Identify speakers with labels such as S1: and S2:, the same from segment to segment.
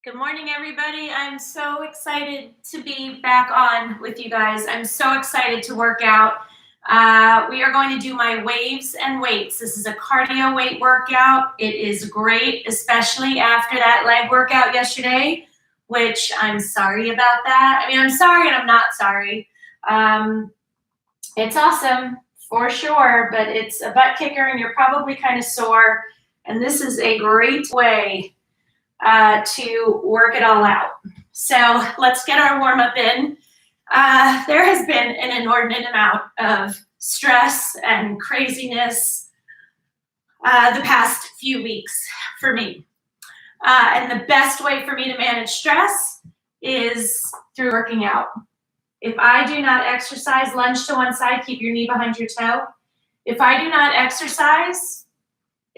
S1: Good morning, everybody. I'm so excited to be back on with you guys. I'm so excited to work out. We are going to do my waves and weights. This is a cardio weight workout. It is great, especially after that leg workout yesterday, which I'm sorry about that. I mean, I'm sorry and I'm not sorry. It's awesome for sure, but it's a butt kicker and you're probably kind of sore. And this is a great way to work it all out. So let's get our warm up in. There has been an inordinate amount of stress and craziness the past few weeks for me. And the best way for me to manage stress is through working out. If I do not exercise, lunge to one side, keep your knee behind your toe. If I do not exercise,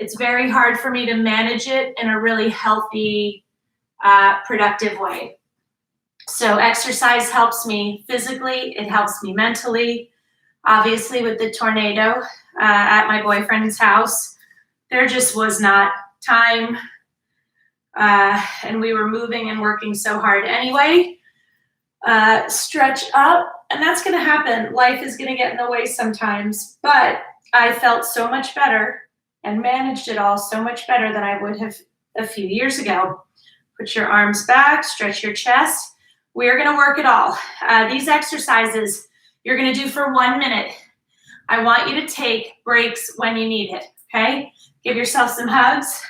S1: it's very hard for me to manage it in a really healthy, productive way. So exercise helps me physically, it helps me mentally. Obviously with the tornado at my boyfriend's house, there just was not time, and we were moving and working so hard anyway. Stretch up, and that's gonna happen. Life is gonna get in the way sometimes, but I felt so much better and managed it all so much better than I would have a few years ago. Put your arms back, stretch your chest. We're gonna work it all. These exercises you're gonna do for 1 minute. I want you to take breaks when you need it, okay? Give yourself some hugs.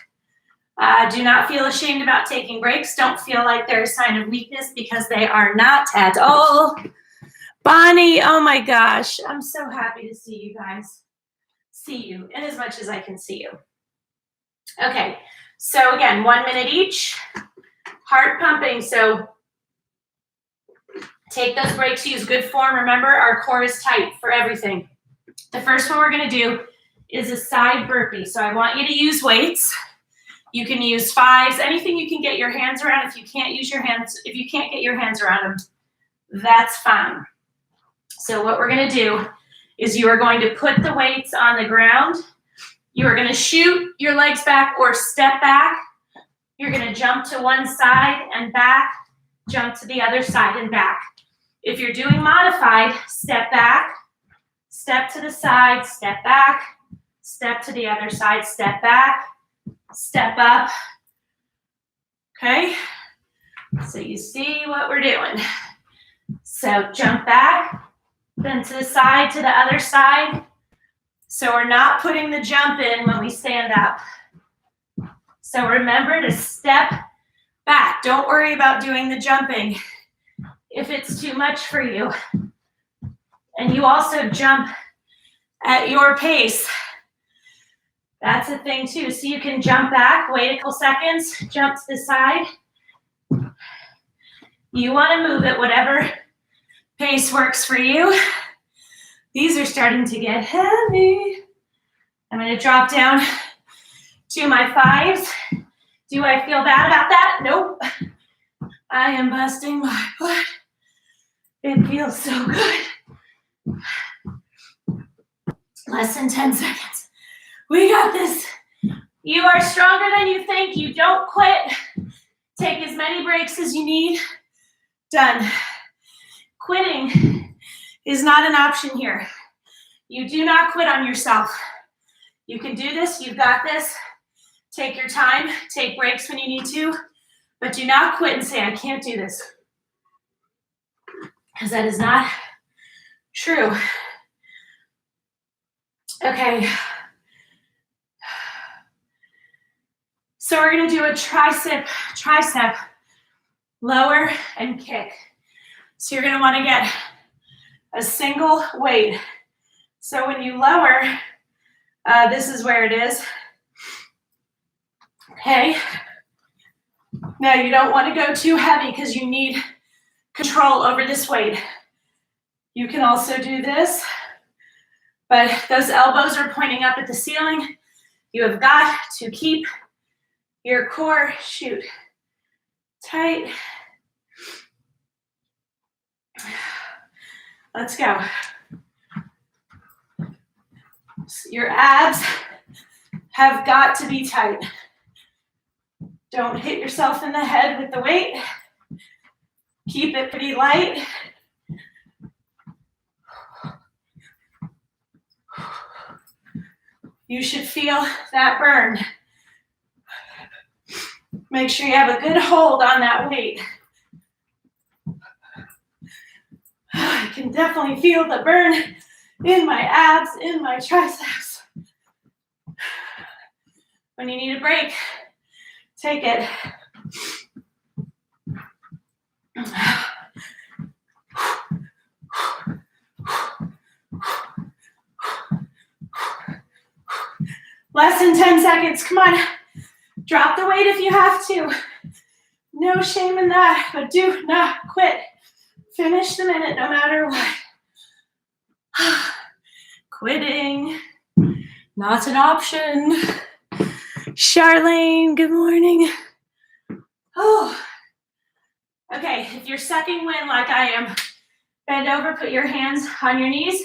S1: Do not feel ashamed about taking breaks. Don't feel like they're a sign of weakness because they are not at all. Bonnie, oh my gosh, I'm so happy to see you guys. See you in as much as I can see you. Okay, so again, 1 minute each. Heart pumping, so take those breaks, use good form. Remember, our core is tight for everything. The first one we're gonna do is a side burpee. So I want you to use weights. You can use fives, anything you can get your hands around. If you can't use your hands, if you can't get your hands around them, that's fine. So what we're gonna do is you are going to put the weights on the ground. You are gonna shoot your legs back or step back. You're gonna jump to one side and back, jump to the other side and back. If you're doing modified, step back, step to the side, step back, step to the other side, step back, step up. Okay? So you see what we're doing. So jump back, then to the side, to the other side. So we're not putting the jump in when we stand up. So remember to step back. Don't worry about doing the jumping if it's too much for you. And you also jump at your pace. That's a thing too. So you can jump back, wait a couple seconds, jump to the side. You want to move at whatever pace works for you. These are starting to get heavy. I'm going to drop down to my fives. Do I feel bad about that? Nope. I am busting my butt. It feels so good. Less than 10 seconds. We got this. You are stronger than you think. You don't quit. Take as many breaks as you need. Done. Quitting is not an option here. You do not quit on yourself. You can do this. You've got this. Take your time. Take breaks when you need to. But do not quit and say, I can't do this. Because that is not true. Okay. So we're going to do a tricep, lower and kick. So you're going to want to get a single weight. So when you lower, this is where it is. Okay. Now you don't want to go too heavy because you need control over this weight. You can also do this, but those elbows are pointing up at the ceiling. You have got to keep your core, tight. Let's go. Your abs have got to be tight. Don't hit yourself in the head with the weight. Keep it pretty light. You should feel that burn. Make sure you have a good hold on that weight. I can definitely feel the burn in my abs, in my triceps. When you need a break, take it. Less than 10 seconds, come on. Drop the weight if you have to. No shame in that, but do not quit. Finish the minute no matter what. Quitting, not an option. Charlene, good morning. Oh, okay, if you're sucking wind like I am, bend over, put your hands on your knees.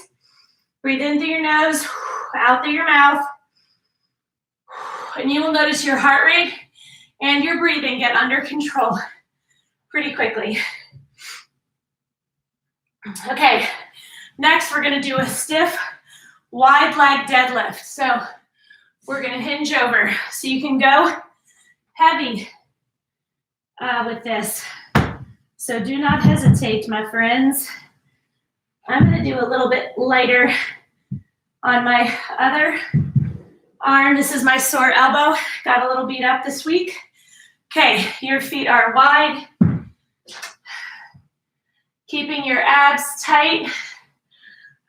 S1: Breathe in through your nose, out through your mouth. And you will notice your heart rate and your breathing get under control pretty quickly. Okay, next we're gonna do a stiff, wide leg deadlift. So we're gonna hinge over. So you can go heavy with this. So do not hesitate, my friends. I'm gonna do a little bit lighter on my other arm. This is my sore elbow. Got a little beat up this week. Okay, your feet are wide. Keeping your abs tight.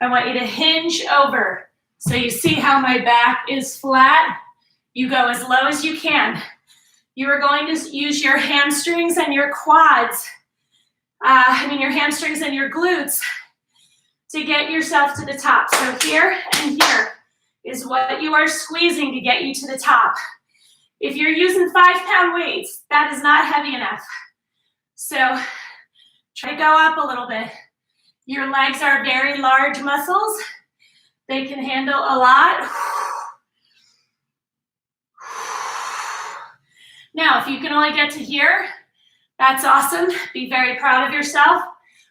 S1: I want you to hinge over. So you see how my back is flat. You go as low as you can. You are going to use your hamstrings and your quads. Your hamstrings and your glutes to get yourself to the top. So here and here is what you are squeezing to get you to the top. If you're using 5-pound weights, that is not heavy enough. So try to go up a little bit. Your legs are very large muscles. They can handle a lot. Now, if you can only get to here, that's awesome. Be very proud of yourself.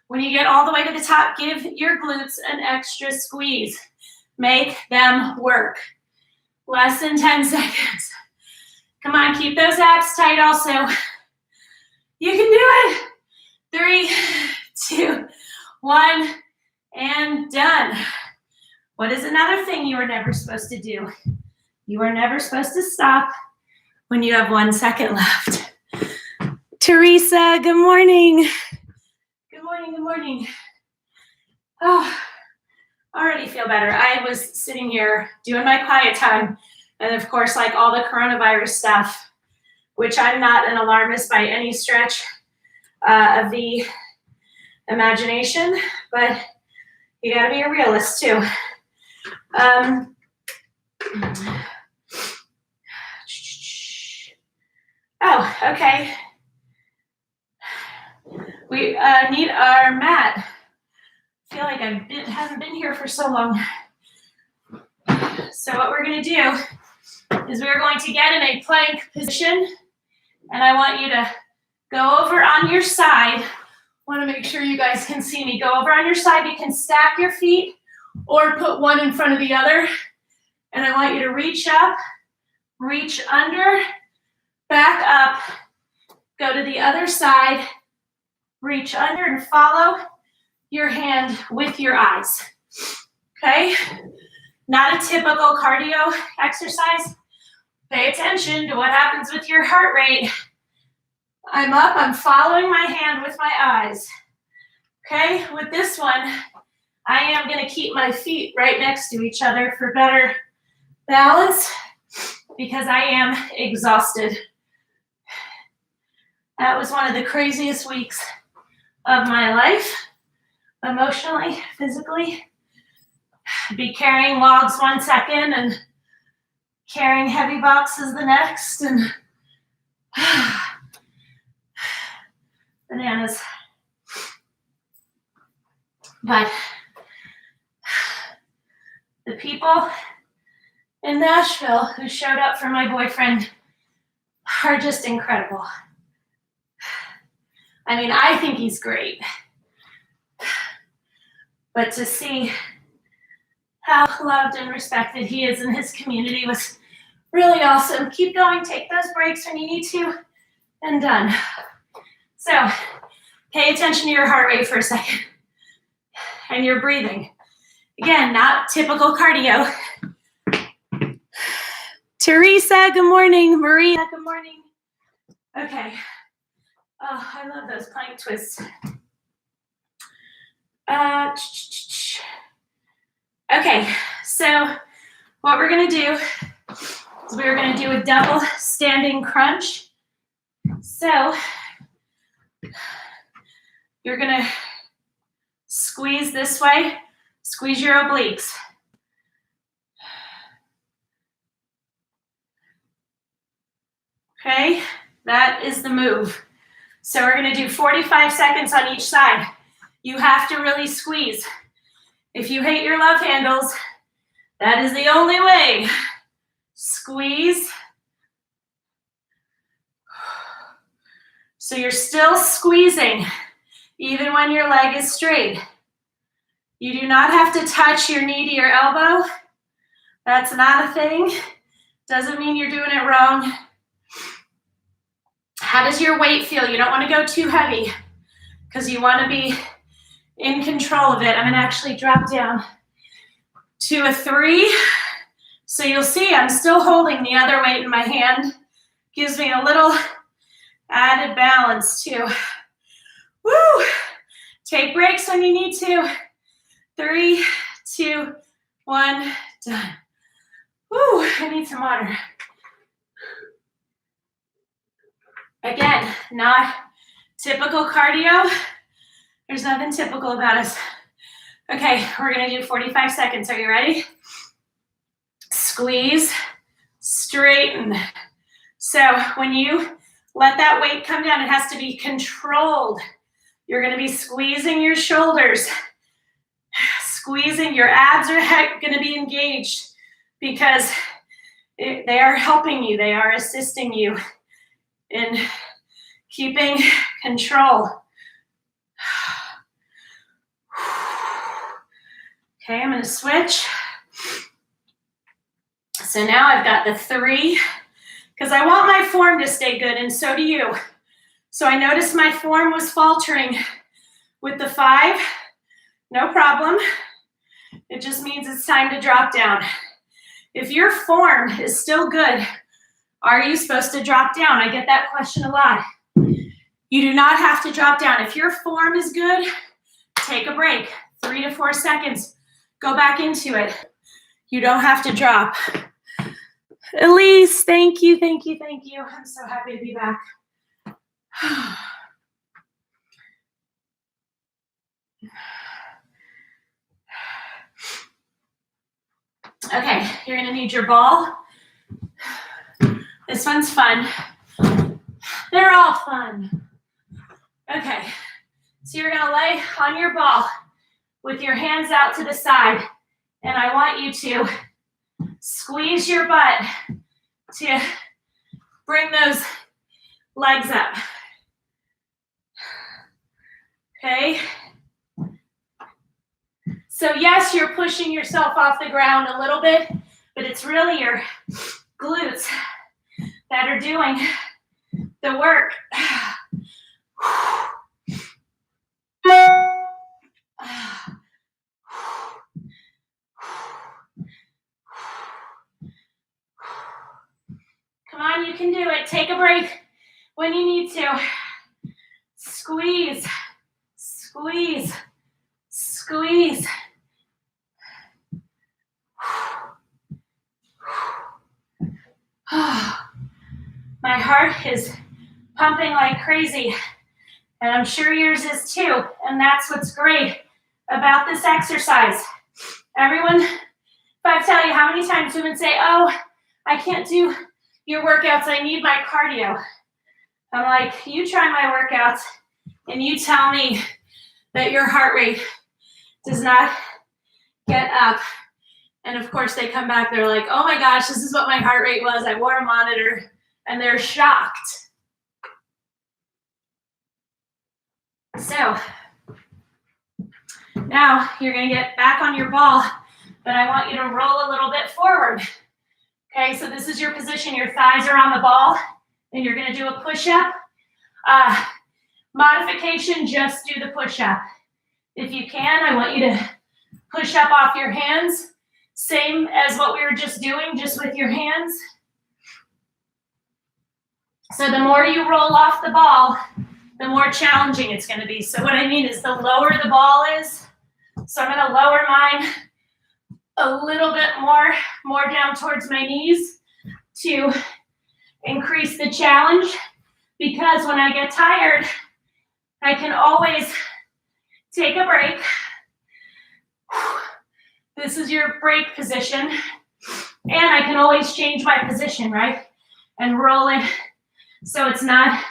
S1: When you get all the way to the top, give your glutes an extra squeeze. Make them work. Less than 10 seconds. Come on, keep those abs tight also. You can do it. 3, 2, 1, and done. What is another thing you are never supposed to do? You are never supposed to stop when you have 1 second left. Teresa, good morning. Good morning, good morning. Oh, already feel better. I was sitting here doing my quiet time, and of course, like all the coronavirus stuff, which I'm not an alarmist by any stretch of the imagination, but you gotta be a realist too. Oh, okay. We need our mat. I feel like I haven't been here for so long. So what we're gonna do is we're going to get in a plank position, and I want you to go over on your side. I want to make sure you guys can see me. Go over on your side. You can stack your feet or put one in front of the other. And I want you to reach up, reach under, back up, go to the other side, reach under and follow your hand with your eyes. Okay? Not a typical cardio exercise. Pay attention to what happens with your heart rate. I'm up, I'm following my hand with my eyes. Okay, with this one, I am gonna keep my feet right next to each other for better balance because I am exhausted. That was one of the craziest weeks of my life, emotionally, physically. Be carrying logs 1 second and carrying heavy boxes the next, and bananas. But the people in Nashville who showed up for my boyfriend are just incredible. I mean, I think he's great. But to see how loved and respected he is in his community was really awesome. Keep going, take those breaks when you need to, and done. So pay attention to your heart rate for a second and your breathing. Again, not typical cardio. Teresa, good morning. Maria, good morning. Okay. Oh, I love those plank twists. Okay, so what we're gonna do is we're gonna do a double standing crunch. So you're gonna squeeze this way, squeeze your obliques. Okay, that is the move. So we're gonna do 45 seconds on each side. You have to really squeeze. If you hate your love handles, that is the only way. Squeeze. So you're still squeezing, even when your leg is straight. You do not have to touch your knee to your elbow. That's not a thing. Doesn't mean you're doing it wrong. How does your weight feel? You don't want to go too heavy because you want to be in control of it. I'm going to actually drop down to a 3. So you'll see I'm still holding the other weight in my hand. Gives me a little added balance too. Woo! Take breaks when you need to. 3, 2, 1, done. Woo! I need some water. Again, not typical cardio. There's nothing typical about us. Okay, we're gonna do 45 seconds. Are you ready? Squeeze, straighten. So when you let that weight come down, it has to be controlled. You're gonna be squeezing your shoulders, squeezing your abs are gonna be engaged because they are helping you, they are assisting you in keeping control. Okay, I'm gonna switch. So now I've got the 3, because I want my form to stay good, and so do you. So I noticed my form was faltering with the 5. No problem. It just means it's time to drop down. If your form is still good, are you supposed to drop down? I get that question a lot. You do not have to drop down. If your form is good, take a break, 3 to 4 seconds. Go back into it. You don't have to drop. Elise, thank you, thank you, thank you. I'm so happy to be back. Okay, you're gonna need your ball. This one's fun. They're all fun. Okay, so you're gonna lay on your ball with your hands out to the side, and I want you to squeeze your butt to bring those legs up. Okay? So yes, you're pushing yourself off the ground a little bit, but it's really your glutes that are doing the work. Come on, you can do it. Take a break when you need to. Squeeze, squeeze, squeeze. My heart is pumping like crazy, and I'm sure yours is too, and that's what's great about this exercise. Everyone, if I tell you how many times women say, oh, I can't do your workouts, I need my cardio. I'm like, you try my workouts, and you tell me that your heart rate does not get up. And of course they come back, they're like, oh my gosh, this is what my heart rate was. I wore a monitor and they're shocked. So now you're going to get back on your ball, but I want you to roll a little bit forward. Okay, so this is your position. Your thighs are on the ball, and you're going to do a push-up. Modification, just do the push-up. If you can, I want you to push up off your hands. Same as what we were just doing, just with your hands. So the more you roll off the ball, the more challenging it's going to be. So what I mean is the lower the ball is, so I'm going to lower mine a little bit more down towards my knees to increase the challenge, because when I get tired, I can always take a break. This is your break position, and I can always change my position, right? And roll it so it's not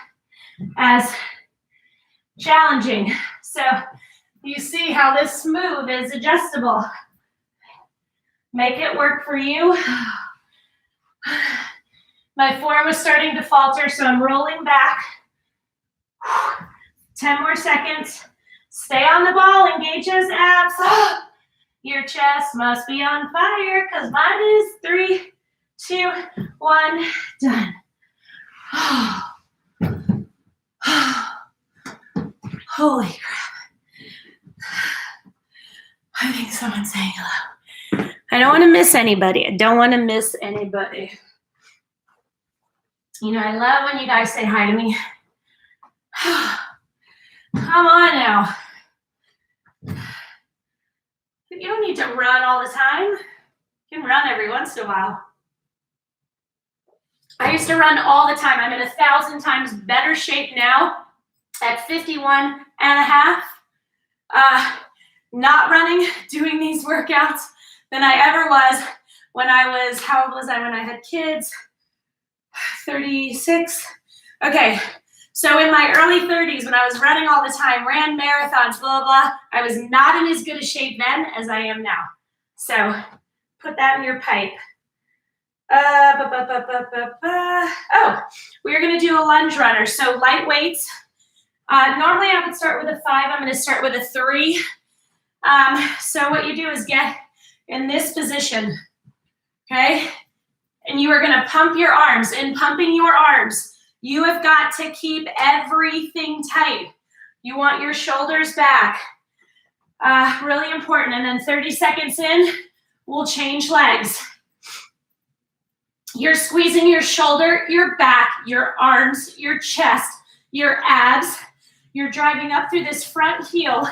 S1: as challenging. So you see how this move is adjustable. Make it work for you. My form is starting to falter, so I'm rolling back. 10 more seconds. Stay on the ball, engage those abs. Your chest must be on fire, because mine is. 3, 2, 1, done. Holy crap. I think someone's saying hello. I don't want to miss anybody. I don't want to miss anybody. You know, I love when you guys say hi to me. Come on now. You don't need to run all the time. You can run every once in a while. I used to run all the time. I'm in 1,000 times better shape now at 51 and a half. Not running, doing these workouts than I ever was when I was, how old was I when I had kids? 36. Okay, so in my early 30s, when I was running all the time, ran marathons, blah, blah, I was not in as good a shape then as I am now. So put that in your pipe. Oh, we're going to do a lunge runner. So light weights. Normally I would start with a 5. I'm going to start with a 3. So what you do is get in this position, okay? And you are going to pump your arms. In pumping your arms, you have got to keep everything tight. You want your shoulders back. Really important. And then 30 seconds in, we'll change legs. You're squeezing your shoulder, your back, your arms, your chest, your abs. You're driving up through this front heel.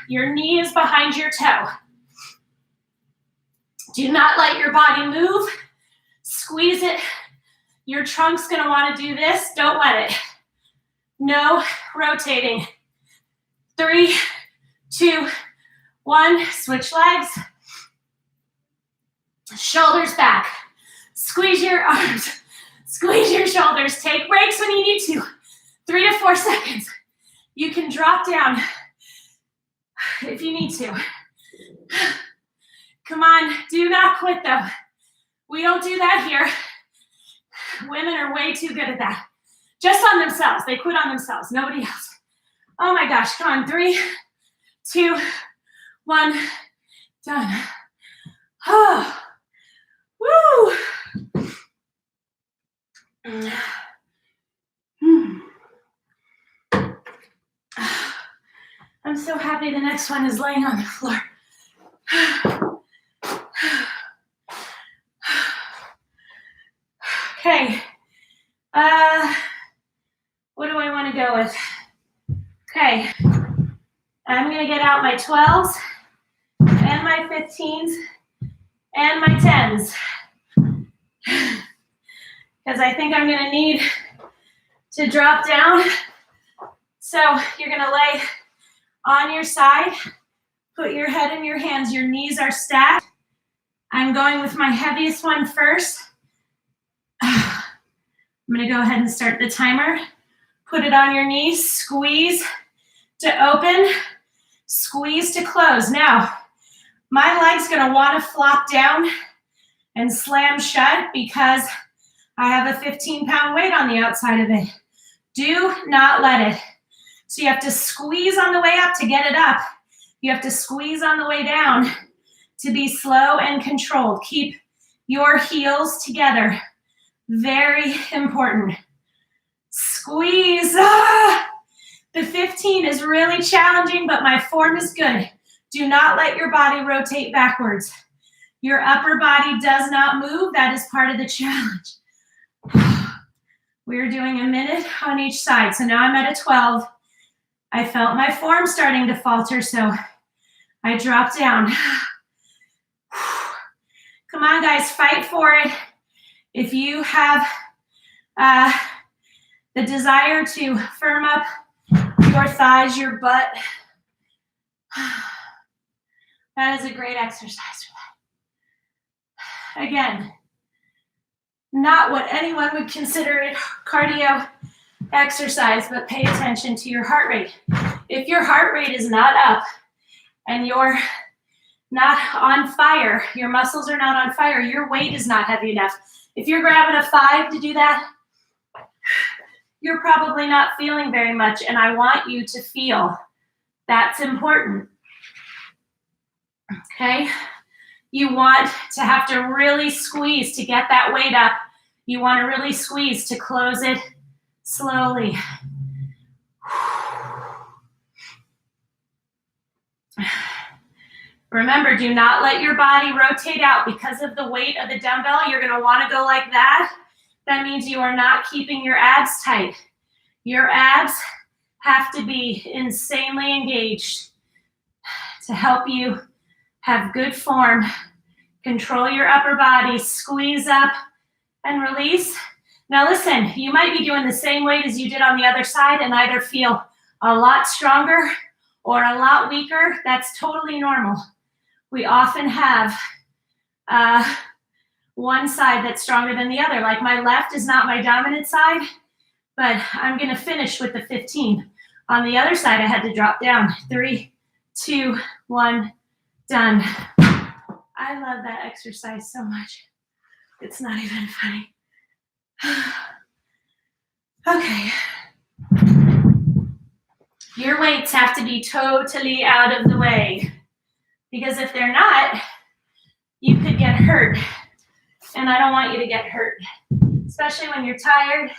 S1: Your knee is behind your toe. Do not let your body move. Squeeze it. Your trunk's going to want to do this. Don't let it. No rotating. 3, 2, 1. Switch legs. Shoulders back. Squeeze your arms. Squeeze your shoulders. Take breaks when you need to. 3 to 4 seconds. You can drop down if you need to. Come on, do not quit though. We don't do that here. Women are way too good at that. Just on themselves. They quit on themselves, nobody else. Oh my gosh, come on. 3, 2, 1, done. Oh, woo. I'm so happy the next one is laying on the floor. Okay. What do I want to go with? Okay. I'm going to get out my 12s and my 15s and my 10s. Because I think I'm going to need to drop down. So you're going to lay on your side, put your head in your hands, your knees are stacked. I'm going with my heaviest one first. I'm going to go ahead and start the timer. Put it on your knees, squeeze to open, squeeze to close. Now, my leg's going to want to flop down and slam shut because I have a 15-pound weight on the outside of it. Do not let it. So you have to squeeze on the way up to get it up. You have to squeeze on the way down to be slow and controlled. Keep your heels together. Very important. Squeeze. The 15 is really challenging, but my form is good. Do not let your body rotate backwards. Your upper body does not move. That is part of the challenge. We're doing a minute on each side. So now I'm at a 12. I felt my form starting to falter, so I dropped down. Come on, guys, fight for it. If you have the desire to firm up your thighs, your butt, that is a great exercise for that. Again, not what anyone would consider a cardio exercise, but pay attention to your heart rate. If your heart rate is not up and you're not on fire, your muscles are not on fire, your weight is not heavy enough. If you're grabbing a 5 to do that, you're probably not feeling very much, and I want you to feel. That's important. Okay? You want to have to really squeeze to get that weight up. You want to really squeeze to close it slowly. Remember, do not let your body rotate out. Because of the weight of the dumbbell, you're going to want to go like that. That means you are not keeping your abs tight. Your abs have to be insanely engaged to help you have good form. Control your upper body, squeeze up and release. Now listen, you might be doing the same weight as you did on the other side and either feel a lot stronger or a lot weaker. That's totally normal. We often have one side that's stronger than the other. Like my left is not my dominant side, but I'm gonna finish with the 15. On the other side, I had to drop down. 3, 2, 1, done. I love that exercise so much. It's not even funny. Okay. Your weights have to be totally out of the way, because if they're not, you could get hurt. And I don't want you to get hurt, especially when you're tired.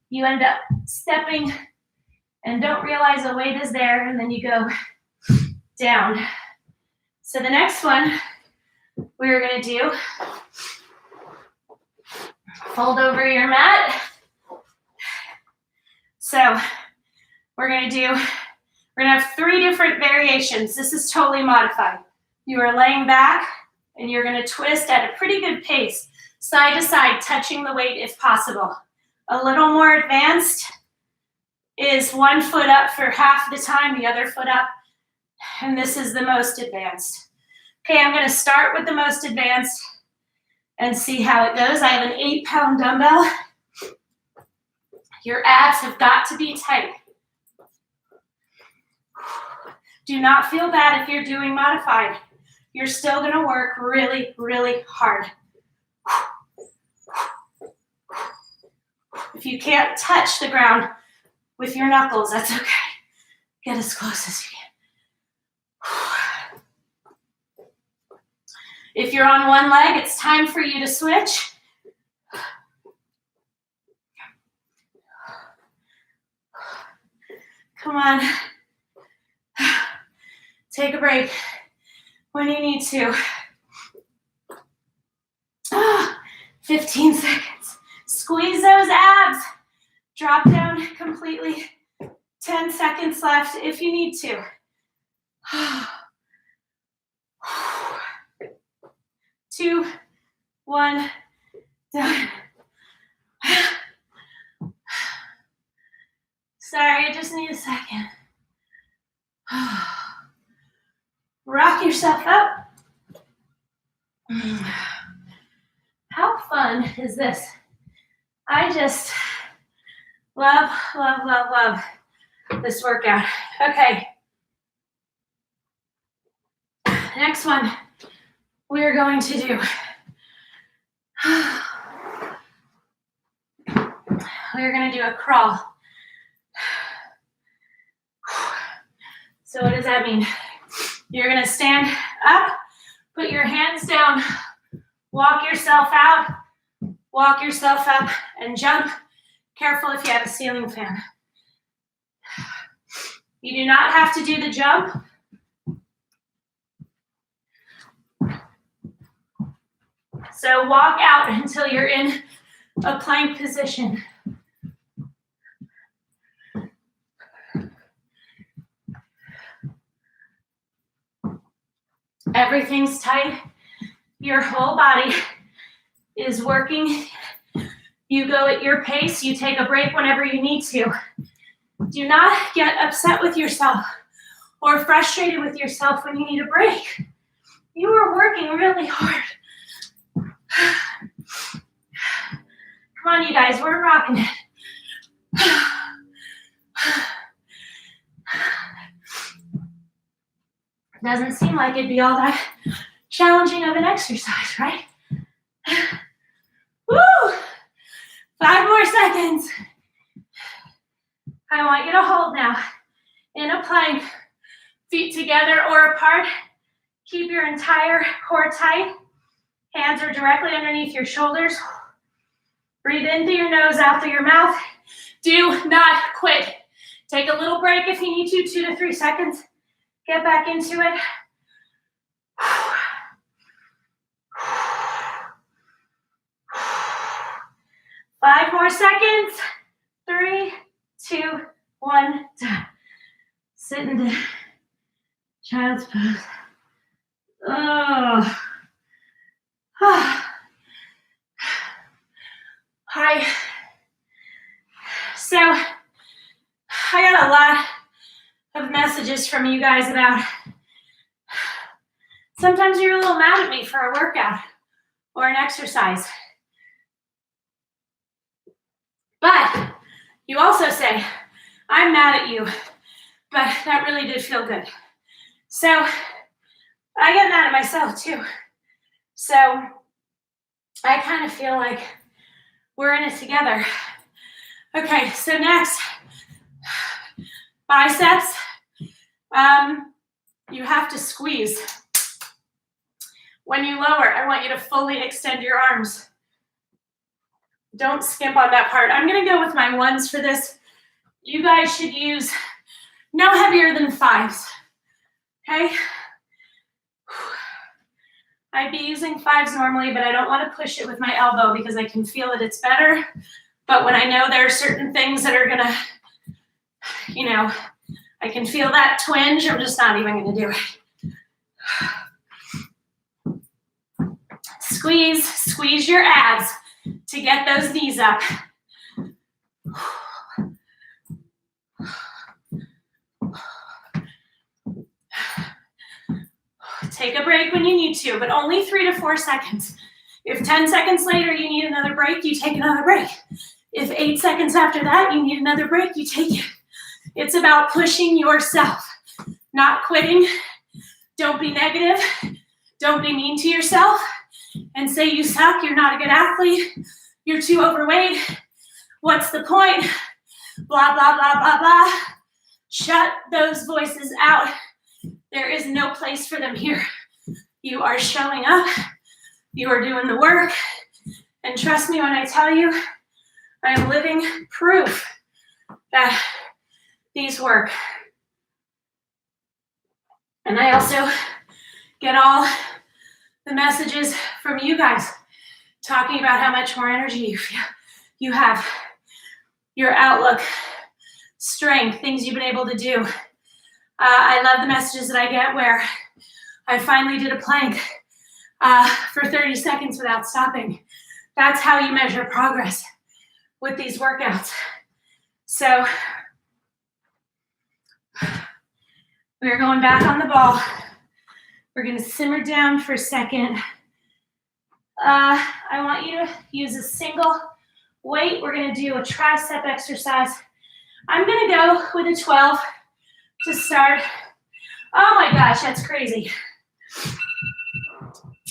S1: You end up stepping and don't realize the weight is there, and then you go down. So the next one we're going to do, fold over your mat. So we're going to have 3 different variations. This is totally modified. You are laying back and you're going to twist at a pretty good pace, side to side, touching the weight if possible. A little more advanced is 1 foot up for half the time, the other foot up, and this is the most advanced. Okay, I'm going to start with the most advanced and see how it goes. I have an 8-pound dumbbell. Your abs have got to be tight. Do not feel bad if you're doing modified. You're still going to work really, really hard. If you can't touch the ground with your knuckles, that's okay. Get as close as you can. If you're on one leg, it's time for you to switch. Come on. Take a break when you need to. 15 seconds. Squeeze those abs. Drop down completely. 10 seconds left if you need to. 2, 1, done. Sorry, I just need a second. Rock yourself up. How fun is this? I just love, love, love, love this workout. Okay. Next one we are going to do we're gonna do a crawl. So what does that mean? You're gonna stand up, put your hands down, walk yourself out, walk yourself up, and jump. Careful if you have a ceiling fan. You do not have to do the jump. So walk out until you're in a plank position. Everything's tight. Your whole body is working. You go at your pace. You take a break whenever you need to. Do not get upset with yourself or frustrated with yourself when you need a break. You are working really hard. Come on, you guys, we're rocking it. Doesn't seem like it'd be all that challenging of an exercise, right? Woo! 5 more seconds. I want you to hold now in a plank, feet together or apart. Keep your entire core tight. Hands are directly underneath your shoulders. Breathe in through your nose, out through your mouth. Do not quit. Take a little break if you need to, 2 to 3 seconds. Get back into it. 5 more seconds. 3, 2, 1, done. Sit into child's pose. Oh. Hi. So, I got a lot of messages from you guys about sometimes you're a little mad at me for a workout or an exercise. But you also say, I'm mad at you, but that really did feel good. So I get mad at myself too. So I kind of feel like we're in it together. Okay, so next, biceps. You have to squeeze. When you lower, I want you to fully extend your arms. Don't skimp on that part. I'm gonna go with my 1s for this. You guys should use no heavier than 5s, okay? I'd be using 5s normally, but I don't want to push it with my elbow because I can feel that it's better. But when I know there are certain things that are gonna, I can feel that twinge, I'm just not even gonna do it. Squeeze your abs to get those knees up. Take a break when you need to, but only 3 to 4 seconds. If 10 seconds later you need another break, you take another break. If 8 seconds after that you need another break, you take it. It's about pushing yourself, not quitting. Don't be negative. Don't be mean to yourself and say you suck, you're not a good athlete, you're too overweight. What's the point? Blah, blah, blah, blah, blah. Shut those voices out. There is no place for them here. You are showing up. You are doing the work. And trust me when I tell you, I am living proof that these work. And I also get all the messages from you guys talking about how much more energy you have, your outlook, strength, things you've been able to do. I love the messages that I get where I finally did a plank for 30 seconds without stopping. That's how you measure progress with these workouts. So we're going back on the ball. We're going to simmer down for a second. I want you to use a single weight. We're going to do a tricep exercise. I'm going to go with a 12 to start. Oh my gosh, that's crazy.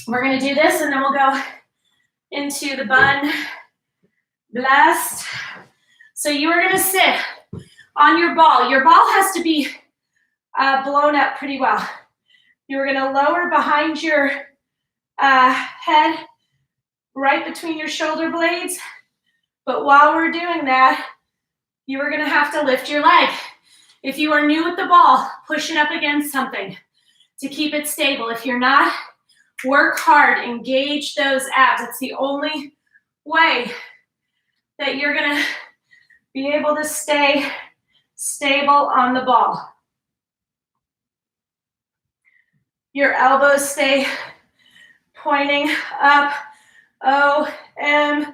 S1: We're going to do this and then we'll go into the bun. Blessed. So you are gonna sit on your ball. Your ball has to be blown up pretty well. You're gonna lower behind your head, right between your shoulder blades. But while we're doing that, you are gonna have to lift your leg. If you are new with the ball, push it up against something to keep it stable. If you're not, work hard, engage those abs. It's the only way that you're gonna be able to stay stable on the ball. Your elbows stay pointing up. OMG.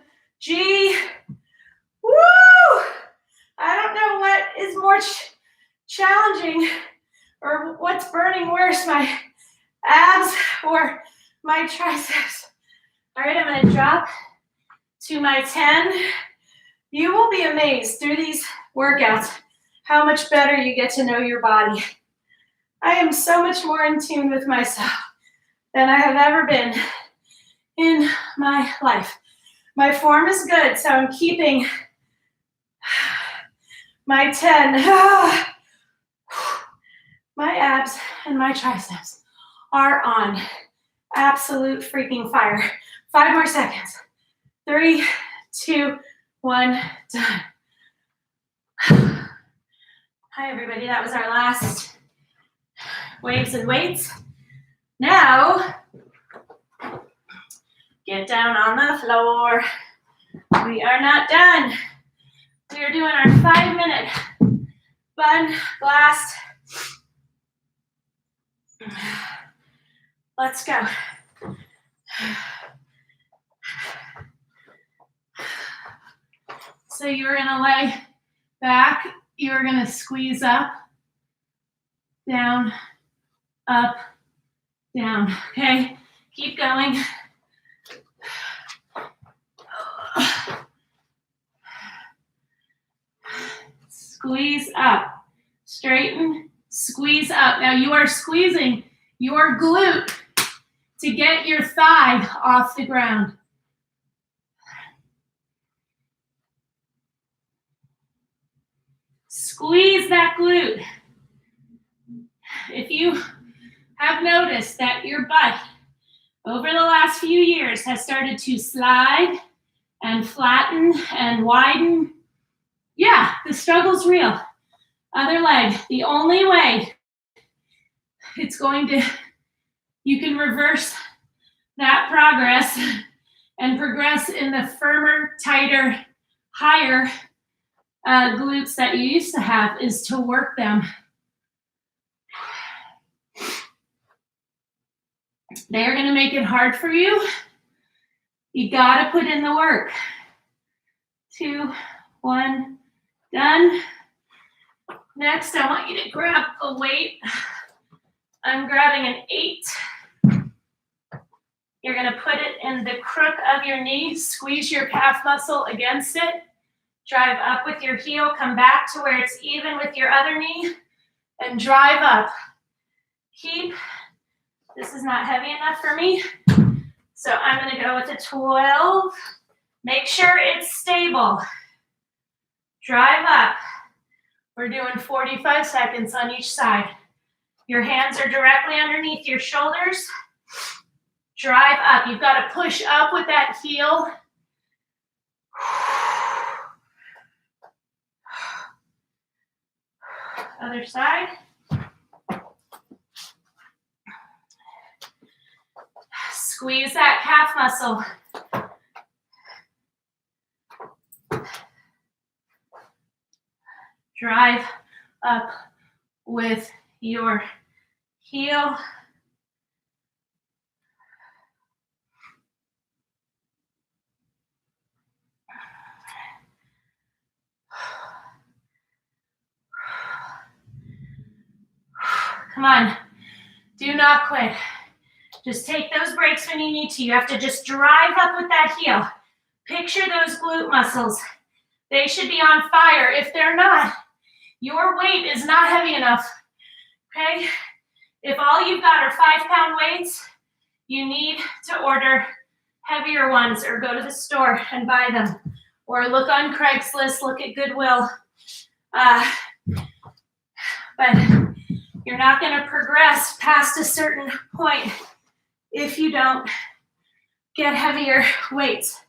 S1: Woo! I don't know what is more challenging or what's burning worse, my abs or my triceps. All right, I'm gonna drop to my 10. You will be amazed through these workouts how much better you get to know your body. I am so much more in tune with myself than I have ever been in my life. My form is good, so I'm keeping my 10. My abs and my triceps are on absolute freaking fire. 5 more seconds. 3, 2, 1, done. Hi, everybody. That was our last waves and weights. Now, get down on the floor. We are not done. We are doing our 5-minute bun blast. Let's go. So you're gonna lay back. You're gonna squeeze up, down, up, down. Okay, keep going. Squeeze up, straighten, squeeze up. Now you are squeezing your glute to get your thigh off the ground. Squeeze that glute. If you have noticed that your butt over the last few years has started to slide and flatten and widen, yeah, the struggle's real. Other leg, the only way it's going to, you can reverse that progress and progress in the firmer, tighter, higher glutes that you used to have is to work them. They're going to make it hard for you. You got to put in the work. 2, 1, done. Next, I want you to grab a weight. I'm grabbing an 8. You're going to put it in the crook of your knee. Squeeze your calf muscle against it. Drive up with your heel. Come back to where it's even with your other knee. And drive up. Keep. This is not heavy enough for me. So I'm going to go with a 12. Make sure it's stable. Drive up. We're doing 45 seconds on each side. Your hands are directly underneath your shoulders. Drive up. You've got to push up with that heel. Other side. Squeeze that calf muscle. Drive up with your heel. Come on, do not quit. Just take those breaks when you need to. You have to just drive up with that heel. Picture those glute muscles. They should be on fire. If they're not, your weight is not heavy enough, okay? If all you've got are 5-pound weights, you need to order heavier ones or go to the store and buy them. or look on Craigslist, look at Goodwill. But you're not going to progress past a certain point if you don't get heavier weights.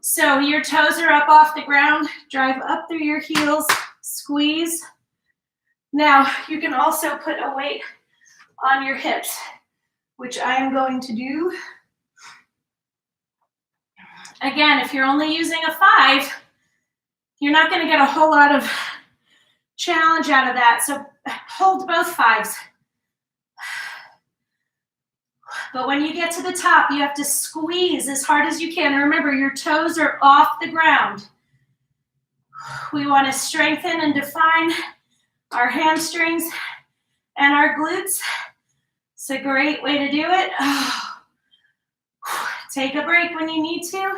S1: So your toes are up off the ground, drive up through your heels, squeeze. Now you can also put a weight on your hips, which I am going to do. Again, if you're only using a 5, you're not going to get a whole lot of challenge out of that. So hold both 5s. But when you get to the top, you have to squeeze as hard as you can. And remember, your toes are off the ground. We want to strengthen and define our hamstrings and our glutes. It's a great way to do it. Take a break when you need to.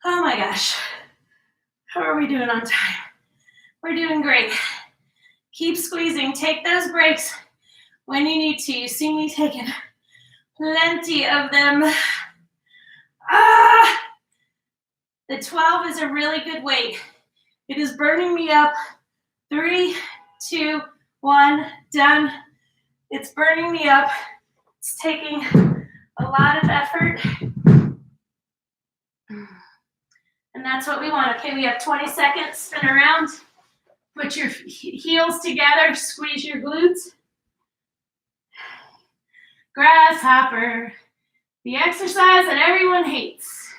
S1: Oh my gosh. How are we doing on time? We're doing great. Keep squeezing. Take those breaks when you need to. You see me taking plenty of them. The 12 is a really good weight. It is burning me up. 3, 2, 1, done. It's burning me up. It's taking a lot of effort. And that's what we want. Okay, we have 20 seconds. Spin around. Put your heels together. Squeeze your glutes. Grasshopper. The exercise that everyone hates.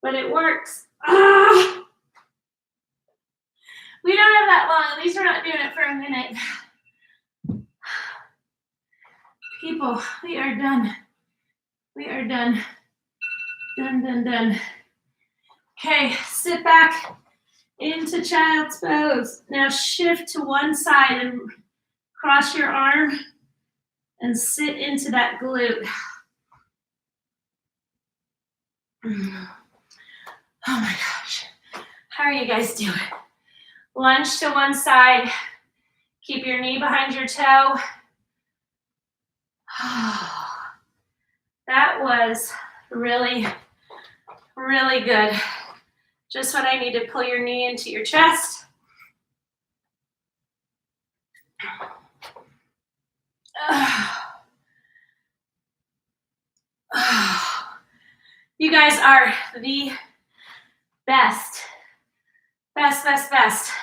S1: But it works. We don't have that long. At least we're not doing it for a minute. People, we are done. We are done. Done, done, done. Okay, sit back into child's pose. Now shift to one side and cross your arm and sit into that glute. Oh my gosh. How are you guys doing? Lunge to one side. Keep your knee behind your toe. That was really, really good. Just what I need to pull your knee into your chest. You guys are the best. Best, best, best.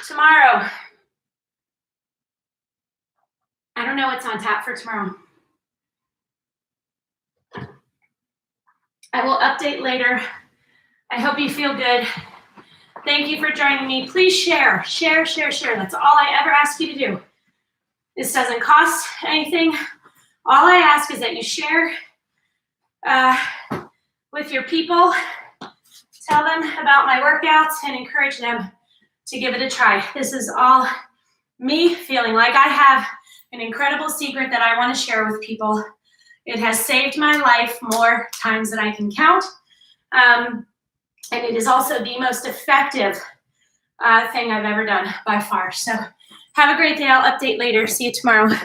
S1: Tomorrow, I don't know what's on tap for tomorrow. I will update later. I hope you feel good. Thank you for joining me. Please share, share, share, share. That's all I ever ask you to do. This doesn't cost anything. All I ask is that you share with your people. Tell them about my workouts and encourage them to give it a try. This is all me feeling like I have an incredible secret that I want to share with people. It has saved my life more times than I can count. And it is also the most effective thing I've ever done by far. So have a great day. I'll update later. See you tomorrow.